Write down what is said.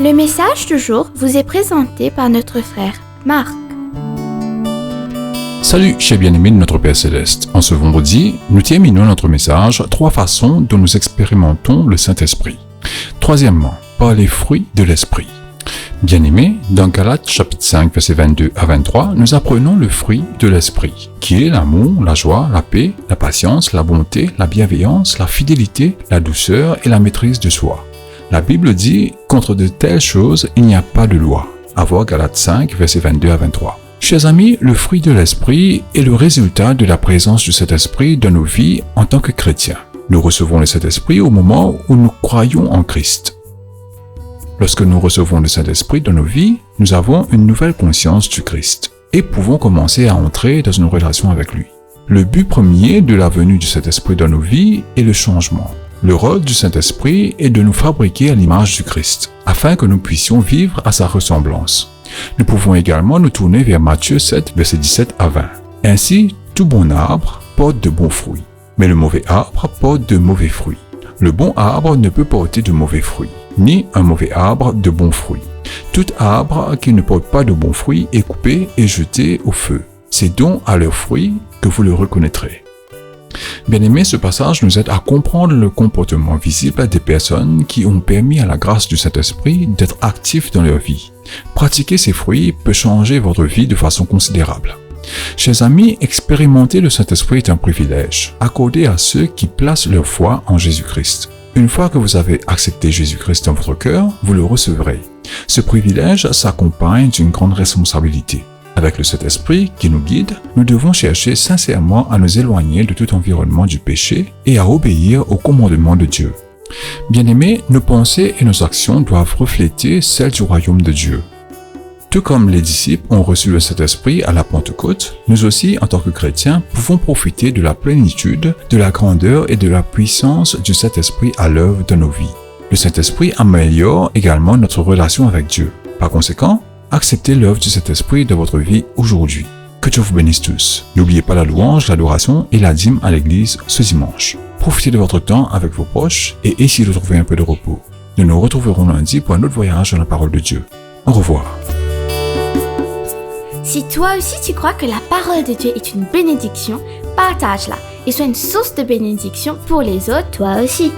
Le message du jour vous est présenté par notre frère Marc. Salut, chers bien-aimés de notre Père Céleste. En ce vendredi, nous terminons notre message 3 façons dont nous expérimentons le Saint-Esprit. Troisièmement, par les fruits de l'Esprit. Bien-aimés, dans Galates chapitre 5, versets 22 à 23, nous apprenons le fruit de l'Esprit, qui est l'amour, la joie, la paix, la patience, la bonté, la bienveillance, la fidélité, la douceur et la maîtrise de soi. La Bible dit, contre de telles choses, il n'y a pas de loi. À voir Galates 5, versets 22 à 23. Chers amis, le fruit de l'Esprit est le résultat de la présence de cet Esprit dans nos vies en tant que chrétiens. Nous recevons le Saint-Esprit au moment où nous croyons en Christ. Lorsque nous recevons le Saint-Esprit dans nos vies, nous avons une nouvelle conscience du Christ et pouvons commencer à entrer dans une relation avec lui. Le but premier de la venue du Saint-Esprit dans nos vies est le changement. Le rôle du Saint-Esprit est de nous fabriquer à l'image du Christ, afin que nous puissions vivre à sa ressemblance. Nous pouvons également nous tourner vers Matthieu 7, versets 17 à 20. Ainsi, tout bon arbre porte de bons fruits, mais le mauvais arbre porte de mauvais fruits. Le bon arbre ne peut porter de mauvais fruits, ni un mauvais arbre de bons fruits. Tout arbre qui ne porte pas de bons fruits est coupé et jeté au feu. C'est donc à leurs fruits que vous le reconnaîtrez. Bien-aimés, ce passage nous aide à comprendre le comportement visible des personnes qui ont permis à la grâce du Saint-Esprit d'être actifs dans leur vie. Pratiquer ces fruits peut changer votre vie de façon considérable. Chers amis, expérimenter le Saint-Esprit est un privilège accordé à ceux qui placent leur foi en Jésus-Christ. Une fois que vous avez accepté Jésus-Christ dans votre cœur, vous le recevrez. Ce privilège s'accompagne d'une grande responsabilité. Avec le Saint-Esprit qui nous guide, nous devons chercher sincèrement à nous éloigner de tout environnement du péché et à obéir aux commandements de Dieu. Bien-aimés, nos pensées et nos actions doivent refléter celles du royaume de Dieu. Tout comme les disciples ont reçu le Saint-Esprit à la Pentecôte, nous aussi, en tant que chrétiens, pouvons profiter de la plénitude, de la grandeur et de la puissance du Saint-Esprit à l'œuvre dans nos vies. Le Saint-Esprit améliore également notre relation avec Dieu. Par conséquent, acceptez l'œuvre du Saint-Esprit dans votre vie aujourd'hui. Que Dieu vous bénisse tous. N'oubliez pas la louange, l'adoration et la dîme à l'église ce dimanche. Profitez de votre temps avec vos proches et essayez de trouver un peu de repos. Nous nous retrouverons lundi pour un autre voyage dans la parole de Dieu. Au revoir. Si toi aussi tu crois que la parole de Dieu est une bénédiction, partage-la et sois une source de bénédiction pour les autres toi aussi.